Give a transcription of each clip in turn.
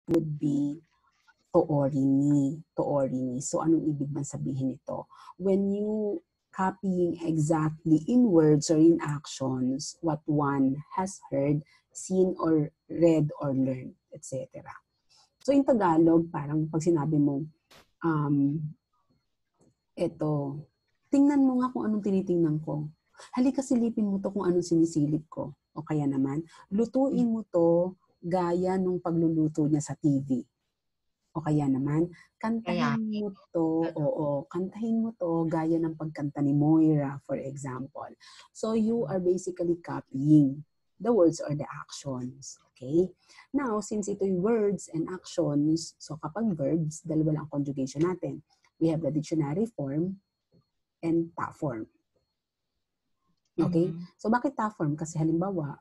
would be toorini. Toorini. So, anong ibig bang sabihin nito? When you copying exactly in words or in actions what one has heard, seen, or read, or learned, etc. So, in Tagalog, parang pag sinabi mo, eto, tingnan mo nga kung anong tinitingnan ko. Halika silipin mo to kung anong sinisilip ko. O kaya naman, lutuin mo to gaya nung pagluluto niya sa TV. O kaya naman, kantahin mo to, kantahin mo to gaya ng pagkanta ni Moira, for example. So you are basically copying the words or the actions. Okay? Now, since ito'y words and actions, so kapag verbs, dalawa lang conjugation natin. We have the dictionary form and ta form. Okay? So bakit ta form? Kasi halimbawa,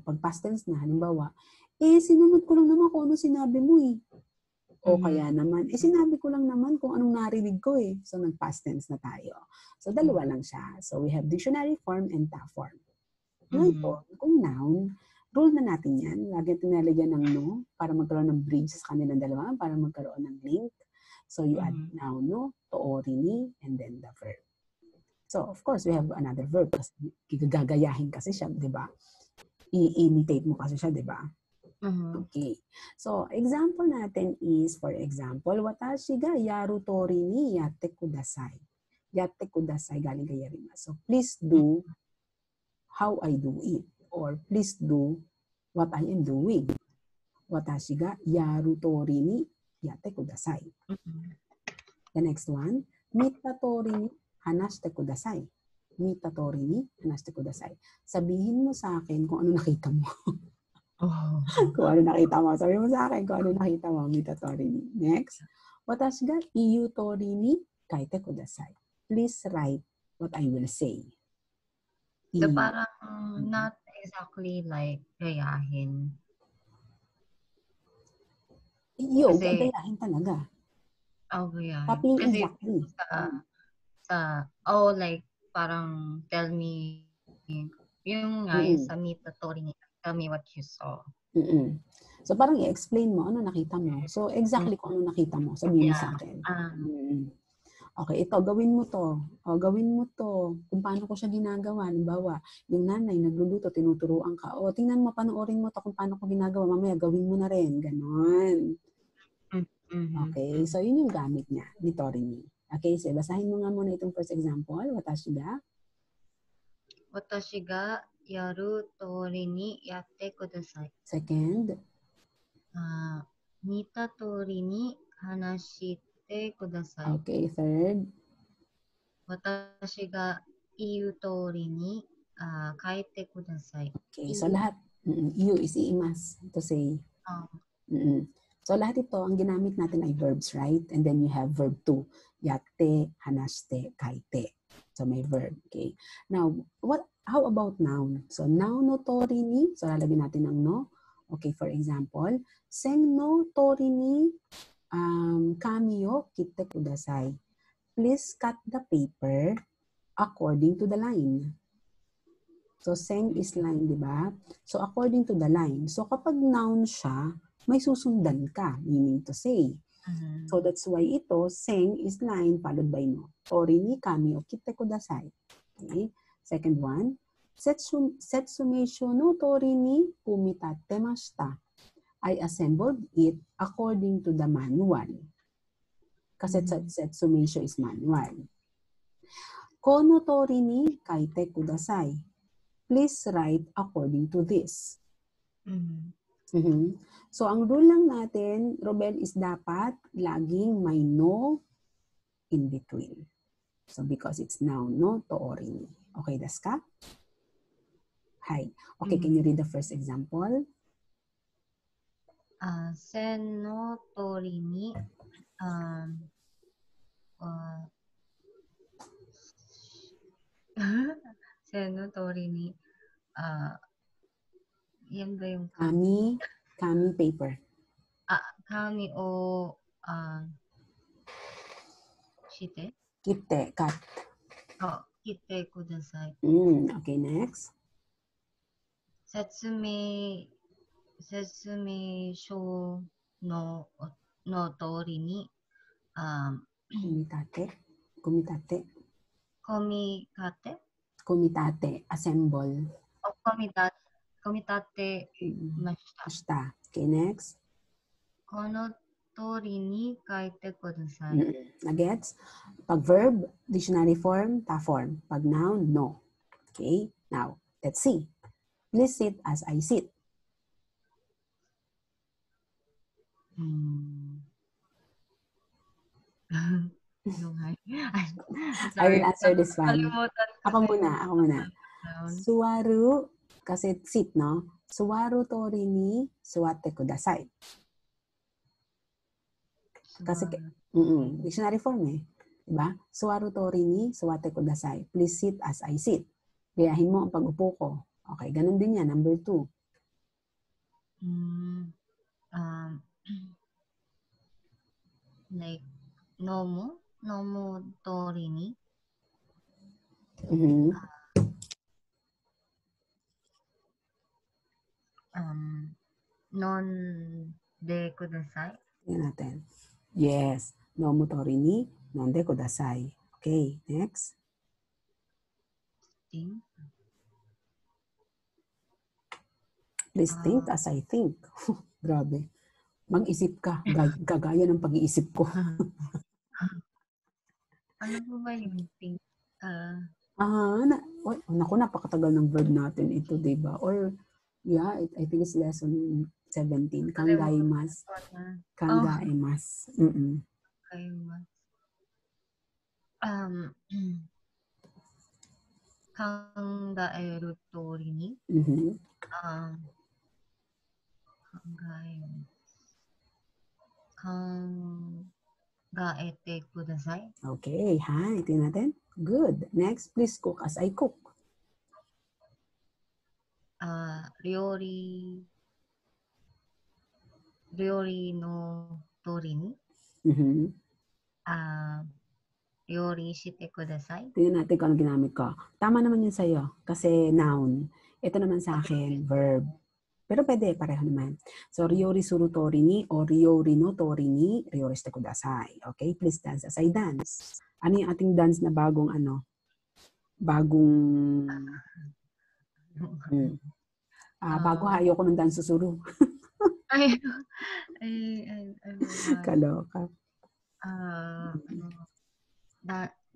pag past tense na, halimbawa, sinunod ko lang naman kung ano sinabi mo eh. O kaya naman, sinabi ko lang naman kung anong narinig ko eh. So nag-past tense na tayo. So dalawa lang siya. So we have dictionary form and ta form. Ngayon, kung noun, rule na natin yan. Lagi natin nalagyan ng no para magkaroon ng bridge sa kanilang dalawa, para magkaroon ng link. So you add noun, no, toorini, and then the verb. So, of course, we have another verb kasi gagayahin kasi siya, di ba? I-imitate mo kasi siya, di ba? Okay. So, example natin is, for example, watashi ga yaru tori ni yatte kudasai. Yatte kudasai, galing kay Yarima. So, please do how I do it. Or, please do what I am doing. Watashi ga yaru tori ni yatte kudasai. The next one, mita tori ni hanashite kudasai. Mita tori ni hanashite kudasai. Sabihin mo sa akin kung ano nakita mo. Kung ano nakita mo. Sabihin mo sa akin kung ano nakita mo. Mita tori ni. Next, watashi ga iyu tori ni kaite kudasai. Please write what I will say. So, parang not exactly like gayahin. Yung, gayahin talaga. Gayahin. Copying Kasi exactly. like, parang tell me, yung nga, sa mita tori ni, tell me what you saw. So, parang i-explain mo ano nakita mo. So, exactly kung ano nakita mo, sabihin mo sa akin. Okay, ito, gawin mo to. O, gawin mo to. Kung paano ko siya ginagawa. Halimbawa, yung nanay, nagluluto, tinuturuan ka. O, tingnan mo, panoorin mo to kung paano ko ginagawa. Mamaya, gawin mo na rin. Ganon. Okay, so yun yung gamit niya, ni Torini. Okay, so basahin mo nga muna itong first example. Watashi ga? Watashi ga yaru tori ni yatte kudasai. Second? Mita tori ni hanashite kudasai. Okay, third? Watashi ga iyu tori ni kaite kudasai. Okay, so lahat, iyu is iimas to say. So lahat ito, ang ginamit natin ay verbs, right? And then you have verb 2. Yatte, hanashite, kaite. So may verb, okay? Now, how about noun? So noun no tori ni, so lalagyan natin ng no. Okay, for example, sen no tori ni kami o kitte kudasai. Please cut the paper according to the line. So sen is line, di ba? So according to the line. So kapag noun siya, may susundan ka, meaning to say. So that's why ito, seng is line followed by no. Tori ni kami o kitte kudasai. Okay? Second one, setsumesho no tori ni kumitatte mashita. I assembled it according to the manual. Kasi setsumesho is manual. Kono tori ni kaite kudasai. Please write according to this. So, ang rule lang natin, Robel, is dapat laging may no in between. So, because it's noun, no, toori ni. Okay, desu ka? Hi. Okay, can you read the first example? Sen no tori ni sen no tori ni yan ba yung Kami paper. Kami o shite? Kitte, cut. Kitte kudasai. Okay, next. Setsume sho の、の通りに、Kumitate. Kumitate. komitate? Kumitate. Assemble. O komitate mashita. Basta. Okay, next. この通りに書いてください。Nagets? Pag verb, dictionary form, ta form. Pag noun, no. Okay? Now, let's see. Please sit as I sit. I will answer this one. Ako muna. Suwaru, kasi sit, no? Suwaru tori ni suwate kudasai. Kasi, dictionary form eh. Diba? Suwaru tori ni suwate kudasai. Please sit as I sit. Gayahin mo ang pag-upo ko. Okay, ganun din yan. Number 2. Like, nomu tori ni. Non de kudasai. Tingnan natin. Yes. Nomu tori ni non de kudasai. Okay, next. Please think as I think. Grabe. Mag-isip ka. Gagaya ng pag-iisip ko. Ano po ba yung think? Naku, napakatagal ng verb natin ito, diba? Or, yeah, I think it's lesson 17. Kangaimas. Kangaimas. Kangaimas. Kangaeru tori ni. Kangaete kudasai. Okay, ha. Ito natin. Good. Next, please cook as I cook. Ryori no tori ni. Ryori shite kudasai. Tingnan natin kung ano ginamit ko. Tama naman yun sa'yo. Kasi noun. Ito naman sa akin, verb. Pero pwede, pareho naman. So, ryori suru tori ni o ryori no tori ni ryori shite kudasai. Okay, please dance as I dance. Ano yung ating dance na bagong bago hayo ko ng dance susuru. Kaloka.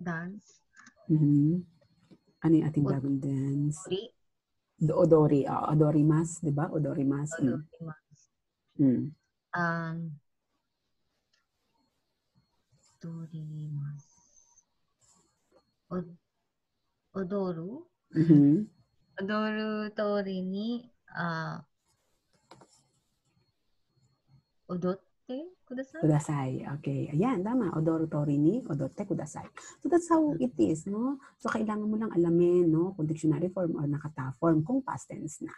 Dance. Ano yung ating bagong dance? Odori. Odorimas, di ba? Odorimas. Odorimas. Odoru? Odoru tori ni odotte kudasai. Okay. Ayan, tama. Odoru tori ni odotte kudasai. So that's how it is, no? So kailangan mo lang alamin, no? Kung dictionary form or nakata form, kung past tense na.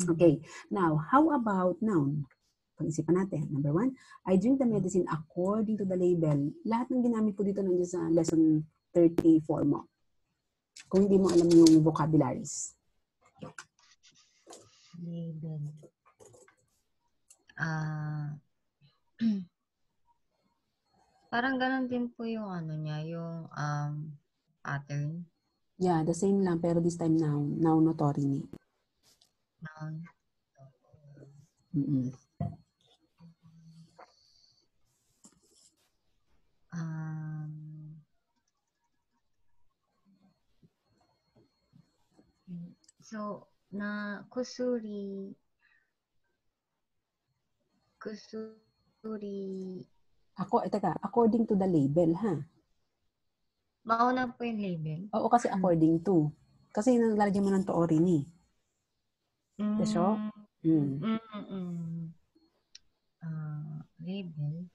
Okay. Now, how about noun? Pag-isipan natin. Number 1, I drink the medicine according to the label. Lahat ng ginamit ko dito nandiyan sa lesson 34 mo. Kung hindi mo alam yung vocabularies. Label. Parang ganun din po yung yung pattern. Yeah, the same lang, pero this time noun. Noun no tori ni. Noun. So, kusuri. According to the label, ha? Mauna po yung label? Oo, kasi according to. Kasi naglalagyan mo ng tori ni. So? Label.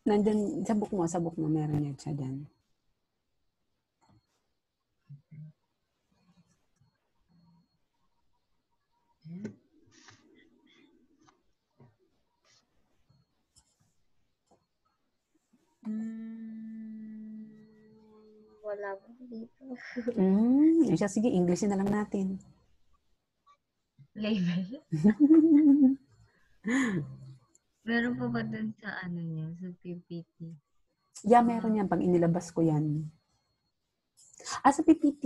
Nandyan, sa book mo, meron yan siya dyan. Wala po dito. Sige, Englishin na lang natin. Label? Meron pa ba dun sa ano niyo, sa PPT? Yeah, meron yan. Pag inilabas ko yan. Sa PPT,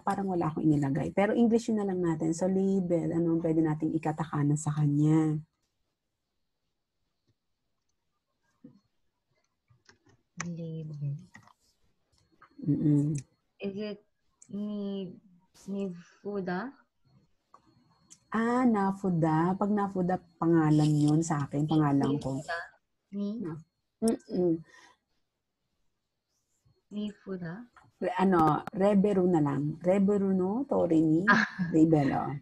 parang wala akong inilagay. Pero English yun na lang natin. So, label, anong pwede nating ikatakanan sa kanya? Label. Mm-mm. Is it Nifuda? Nafuda. Pag nafuda, pangalan yun sa akin. Pangalan ko. Nifuda? Nifuda? Reberu na lang. Reberu no, Torini, label,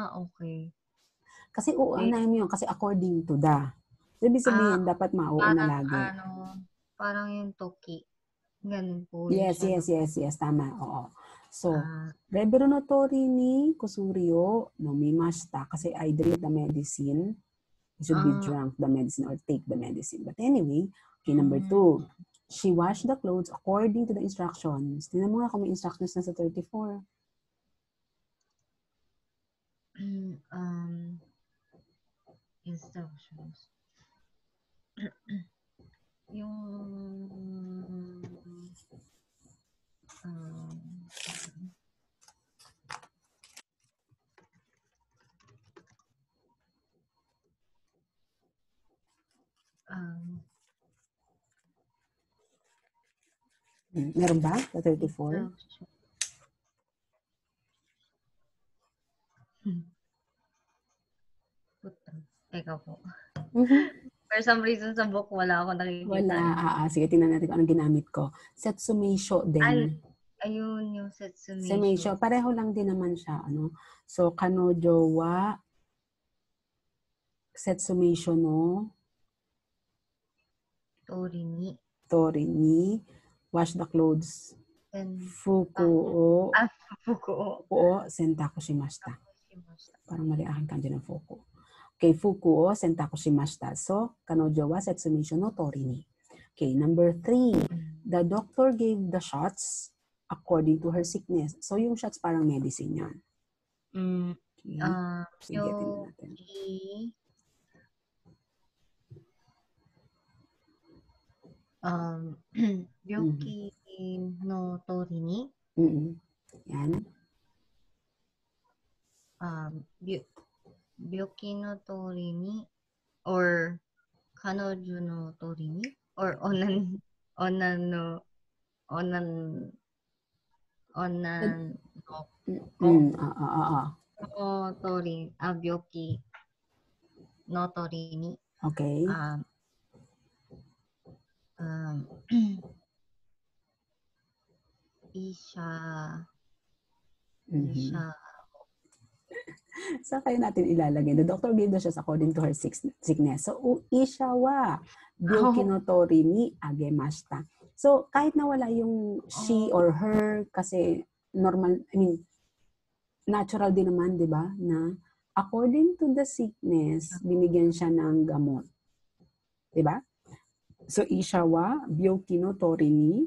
Okay. Kasi uunahin mo yun, kasi according to the. So, ibig sabihin, dapat mauuna Parang lagi. parang yung Toki. Ganun po. Yes. Tama, oo. So, Reberu no Torini, Kusuryo, no mimashita, kasi I drink the medicine. You should be drunk the medicine or take the medicine. But anyway, okay, number 2. She washed the clothes according to the instructions. Tingnan mo nga kung may instructions na sa 34. Instructions. Meron ba sa 34? Teka po. For some reason sa book, wala ako nakikita. Sige, tingnan natin kung anong ginamit ko. Setsumeisho din. Ayun yung setsumeisho. Setsumeisho. Pareho lang din naman siya. So, kanojo wa setsumeisho no Torini. Wash the clothes. Fuku o sentaku shimashita. Parang mali aking kanji ng fuku. Okay, fuku o sentaku shimashita. So, kanojo wa setsumeisho no Torini. Okay, number 3. The doctor gave the shots according to her sickness. So, yung shots parang medicine yan. Okay. Sige, tingnan natin. Byoki no Torini. Yan. Byoki no Torini or kanojo no Torini or onan no Torini, Byoki no Torini. Okay. Isha. Saan kayo natin ilalagay? The doctor gave the shots according to her sickness. So, isha wa byoki no torini agemashita. So, kahit na wala yung she or her, kasi natural din naman, di ba, na according to the sickness, binigyan siya ng gamot. Di ba? So, isha wa byoki no torini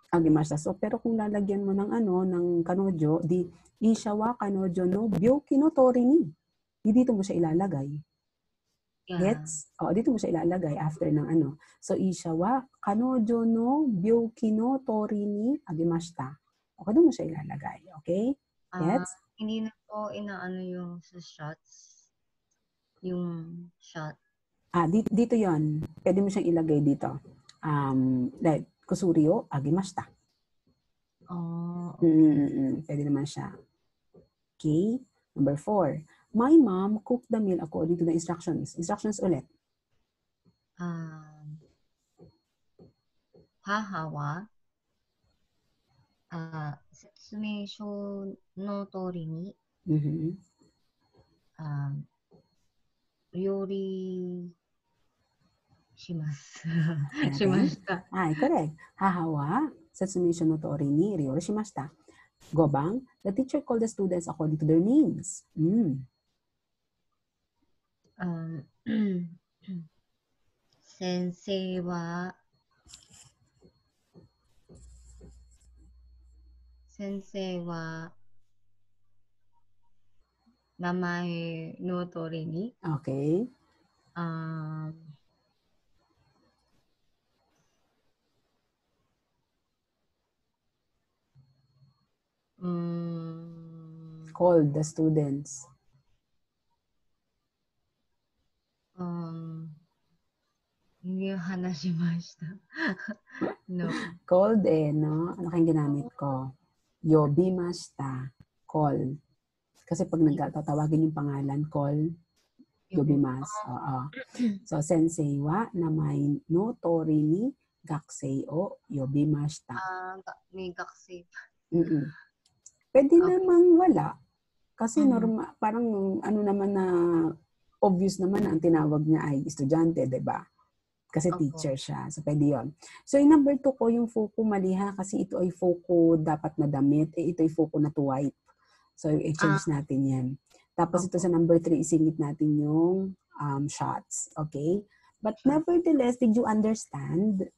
agemashita. So, pero kung lalagyan mo ng kanojo, di isha wa kanojo no byoki no torini. Dito mo siya ilalagay. Gets? Dito mo siya ilalagay after ng So, isha wa kanojo no byoki no torini agemashita. Okay, doon mo siya ilalagay. Okay? Gets? Hindi na po inaano yung sa shots. Yung shot. Dito yon. Pwede mo siyang ilagay dito. Like, kusuryo agemashita. Pwede naman siya. Okay? Number 4. My mom cooked the meal according to the instructions. Instructions ulit. Haha wa setsumeisho no tori ni ryori shimashita. Correct. Haha wa setsumeisho no tori ni ryori shimashita. Gobang, the teacher called the students according to their names. Sensei wa Namae no tori ni. Okay. Called the students. Hindi hanashimashita. No. Called no? Ano kayong ginamit ko? Yobimashita. Call. Kasi pag nagtatawagin yung pangalan, call, yobimasu. Oo. So, sensei wa namai no tori ni gakusei o yobimashita. May gakusei. Pwede namang wala. Kasi parang ano naman na obvious naman na ang tinawag niya ay estudyante, diba? Kasi teacher siya. So, pwede yun. So, yung number 2 ko, yung fuku maliha kasi ito ay fuku dapat na damit. Ito ay fuku na to wipe. So, i-change natin yan. Tapos ito sa number 3, isingit natin yung shots. Okay? But nevertheless, did you understand?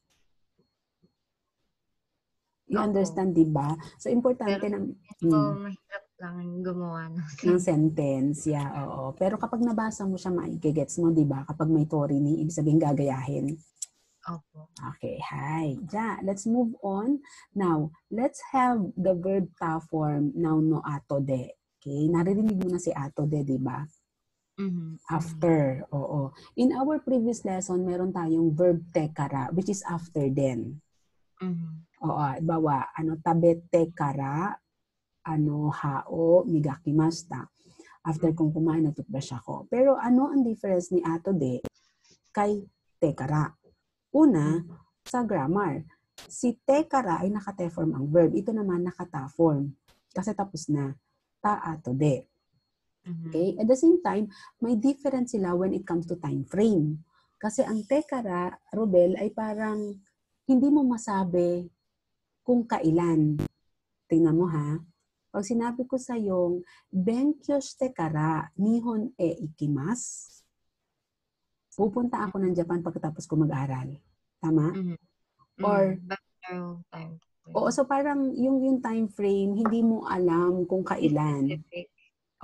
You understand, diba? So, importante na... mahirap lang gumawa ng sentence. Yeah, oo. Pero kapag nabasa mo siya, maigigets mo, diba? Kapag may tori ni, ibig sabihin gagayahin. Opo. Okay, hi. Ja, let's move on. Now, let's have the verb ta form now no ato de. Okay, naririnig mo na si ato de, diba? After, oo. In our previous lesson, meron tayong verb tekara, which is after then. Oo, ibawa, tabete kara, hao, migakimashita. After kong kumain, nag-toothbrush ako. Pero ano ang difference ni ato de kay tekara? Una, sa grammar, si tekara ay naka-te-form ang verb. Ito naman naka-ta-form. Kasi tapos na, ta ato de. Okay? At the same time, may difference sila when it comes to time frame. Kasi ang tekara, Robel, ay parang hindi mo masabi kung kailan. Tingnan mo ha. Pag sinabi ko sa yung benkyou shite kara nihon e ikimasu, pupunta ako ng Japan pagkatapos ko mag-aral. Tama? Or oo, so parang yung time frame, hindi mo alam kung kailan.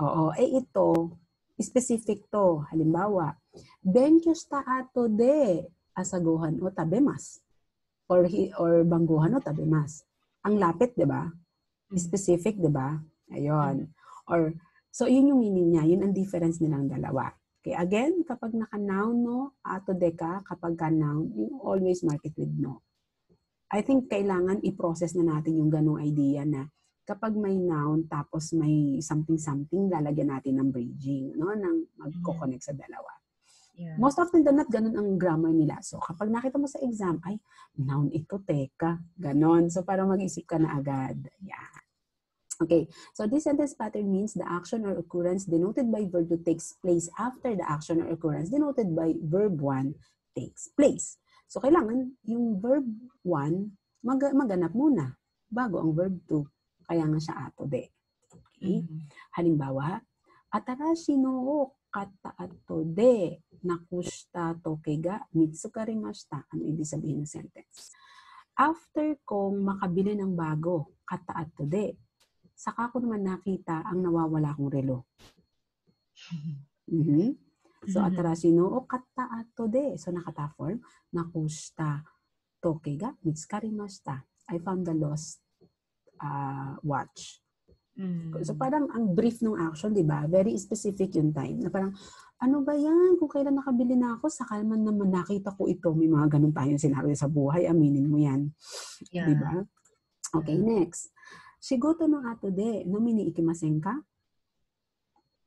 Oo, ito, specific to. Halimbawa, benkyou shita ato de asaguhan o tabemasu. Or bangguhan o tabemasu. Ang lapit, di ba? Specific, di ba? Ayun. Or, so yun yung meaning niya. Yun ang difference nilang dalawa. Okay, again, kapag naka-noun, no, ato de ka, kapag ka-noun, you always mark it with no. I think kailangan i-process na natin yung ganong idea na kapag may noun, tapos may something-something, lalagyan natin ng bridging, no, nang magko-connect sa dalawa. Yeah. Most often than not, ganun ang grammar nila. So, kapag nakita mo sa exam, ay, noun ito, teka. Ganon. So, parang mag-isip ka na agad. Yeah. Okay. So, this sentence pattern means the action or occurrence denoted by verb 2 takes place after the action or occurrence denoted by verb 1 takes place. So, kailangan yung verb 1 maganap muna bago ang verb 2. Kaya nga siya ato de. Okay? Halimbawa, atarashi no kata ato de nakushita toke ga mitsukarimashita. Ano ibig sabihin ng sentence? After kong makabili ng bago, kata ato de, saka ko naman nakita ang nawawala kong relo. So, atarashi no kata ato de. So, nakata form, nakushita toke ga mitsukarimashita. I found the lost watch. So parang ang brief ng action, di ba? Very specific yung time. Na parang, ano ba yan? Kung kailan nakabili na ako, saka man naman nakita ko ito. May mga ganun tayong scenario sa buhay. Aminin mo yan. Yeah. Di ba? Okay, next. Shigoto no ato de, nomini ikimasen ka?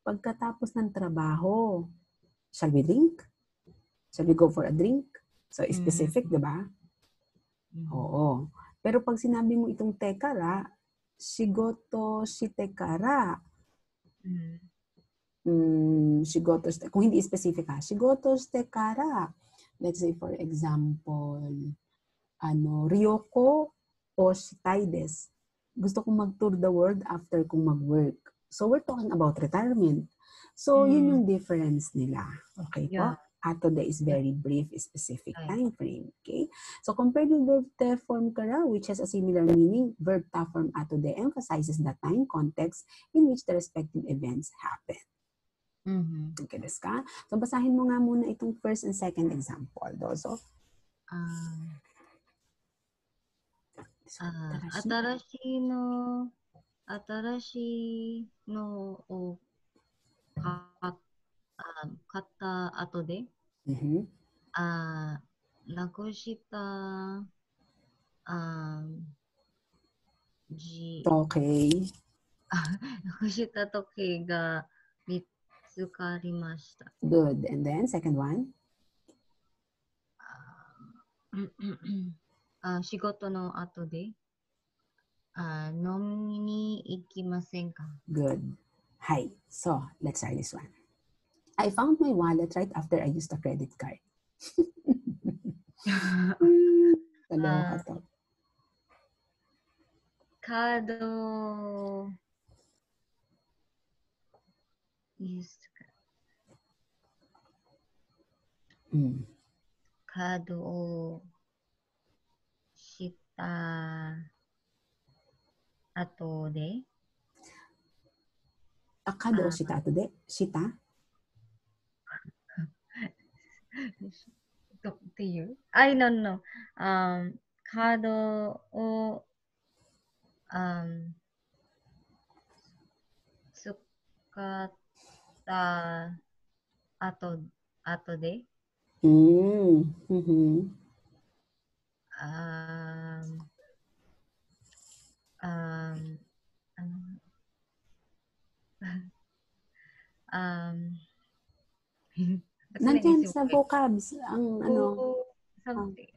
Pagkatapos ng trabaho, shall we drink? Shall we go for a drink? So specific, di ba? Oo. Pero pag sinabi mo itong tekara, shigoto shite kara. Shigoto shite, kung hindi specific ha, shigoto shite kara. Let's say for example, Ryoko o shitai desu. Gusto kong mag-tour the world after kong mag-work. So we're talking about retirement. So yun yung difference nila. Okay po? Ato de is very brief, specific time frame. Okay? So compared with verb te form kara, which has a similar meaning, verb ta form ato de emphasizes the time context in which the respective events happen. Okay, desu ka? So, basahin mo nga muna itong first and second example. Dozo. Atarashi no o katta ato de, nakushita Okay. nakushita toki ga mitsukarimashita. Good. And then, second one? 仕事の後で、飲みに行きませんか? Good. Hi. So, let's try this one. I found my wallet right after I used a credit card. Kaloka to. カードカードをした後で、カードをした後で、したっていうI don't know. カードを使った後で、Nandiyan sa vocabs, ang ano. Something.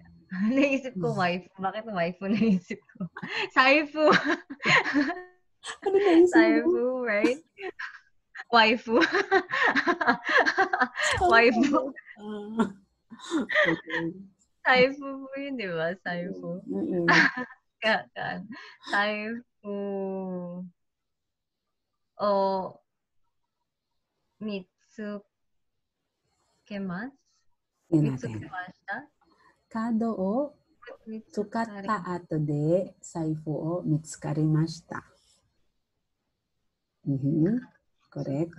Naisip ko waifu. Bakit waifu naisip ko? Saifu. Ano naisip mo? Saifu, right? Waifu. Waifu. Okay. Saifu po yun, di ba? Saifu. Saifu o mitsukemashita? Kado o tsukatta ato de saifu o mitsukarimashita. Correct.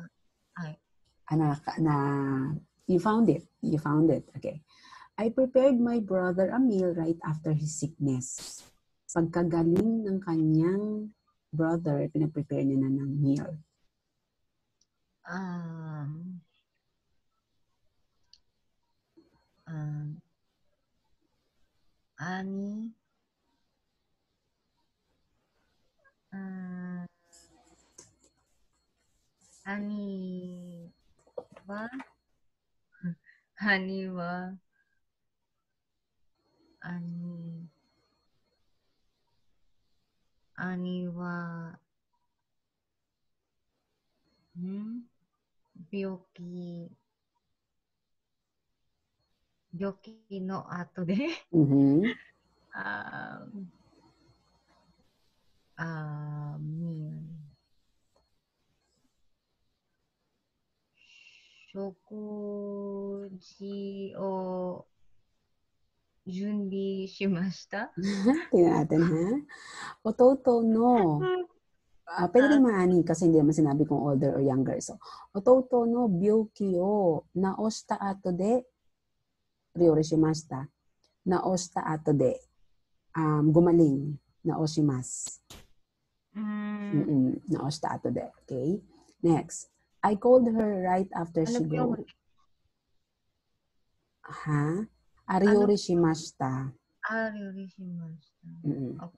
You found it. You found it. Okay. I prepared my brother a meal right after his sickness. Pagkagaling ng kanyang brother, pinaprepare niya na ng meal. Ani wa byoki no ato de meal. 食事を準備しました? Tingnan natin, ha? Ototo no. Pwede rin maani kasi hindi naman sinabi kung older or younger. So, ototo no byoki o naoshita ato de ryori shimashita. Naoshita ato de gumaling. Naoshimasu. Naoshita ato de. Okay? Next. I called her right after she go. Ryori shimashita. Ryori shimashita.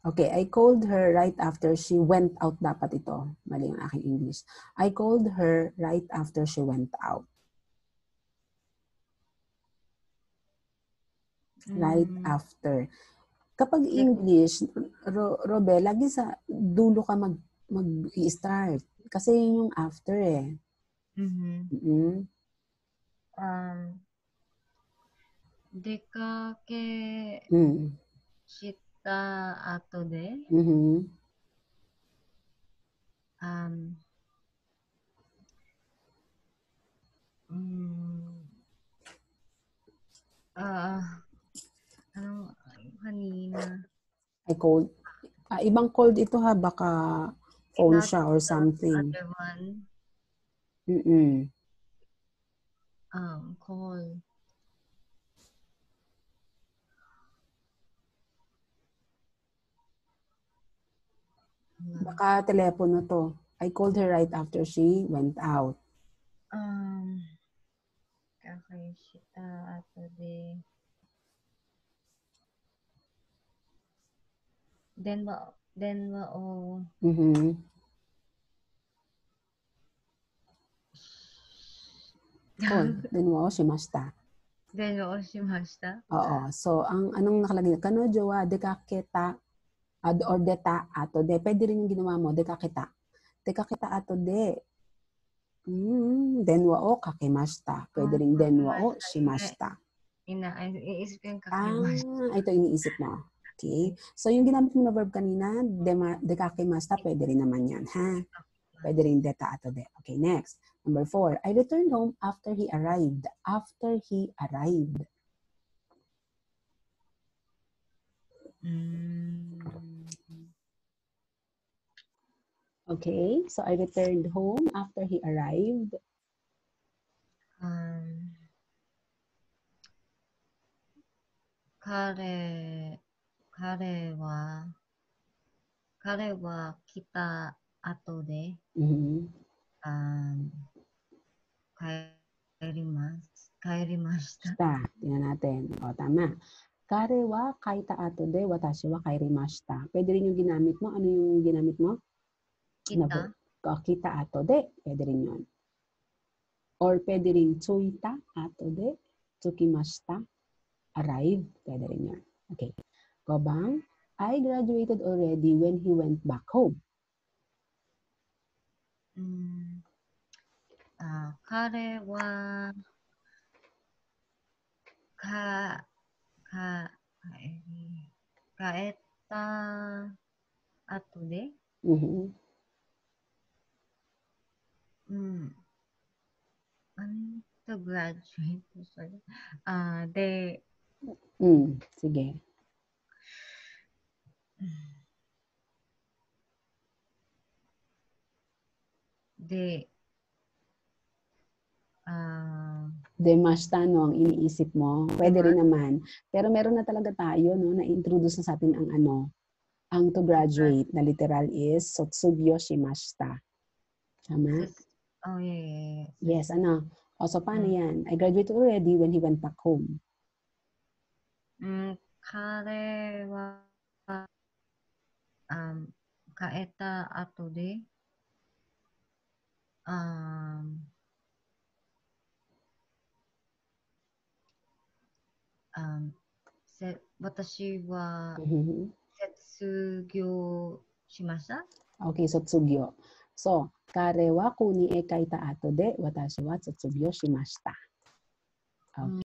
Okay, I called her right after she went out. Dapat ito. Mali ang aking English. I called her right after she went out. Right after. Kapag English, Robe, lagi sa dulo ka mag-i-start. Kasi yun yung after eh. Dekake shita ato de anong kanina? I called. Ibang called ito ha, baka phone siya or something. Other one. Mm-mm. Call. Baka telepono to. I called her right after she went out. Kakashita ato de. Denwa o Mhm. Oh, denwa o shimashita. denwa o shimashita. Oo. So, anong nakalagay? Kanojo wa dekakita or deta ato de. Pwede rin yung ginawa mo, dekakita. Dekakita ato de. Denwa o kakimashita. Pwede rin denwa o shimashita. Iisip ko yung Ah, kakimashita. ito iniisip mo. Okay. So, yung ginamit mo na verb kanina, dekakimashita, pwede rin naman yan, ha? Pwede rin deta ato de. Okay, next. Number 4. I returned home after he arrived. After he arrived. Okay, so I returned home after he arrived. Kare wa kita ato de. Mhm. Kairimashita. Basta, tingnan natin. O, tama. Kare wa kaita ato de, watashi wa kairimashita. Pwede rin yung ginamit mo. Ano yung ginamit mo? Kita. Kita ato de. Pwede rin yun. Or pwede rin tsuita ato de, tsukimashita. Arrive. Pwede rin yun. Okay. Go bang. I graduated already when he went back home. Kare wa kaeta ato de. Mhm. To graduate. Sorry. De. Sige. Demashta, no, ang iniisip mo. Pwede rin naman. Pero meron na talaga tayo, no, na-introduce na sa atin ang ang to graduate na literal is sotsugyo shimashita. Tama? Oh, yeah. Yes, ano? O, so paano yan? I graduated already when he went back home. Kare wa kaeta ato de. Watashi wa setsugyo shimashita? Okay, sotsugyo. So, kare wa kuni e kaita ato de, watashi wa sotsugyo shimashita. Okay.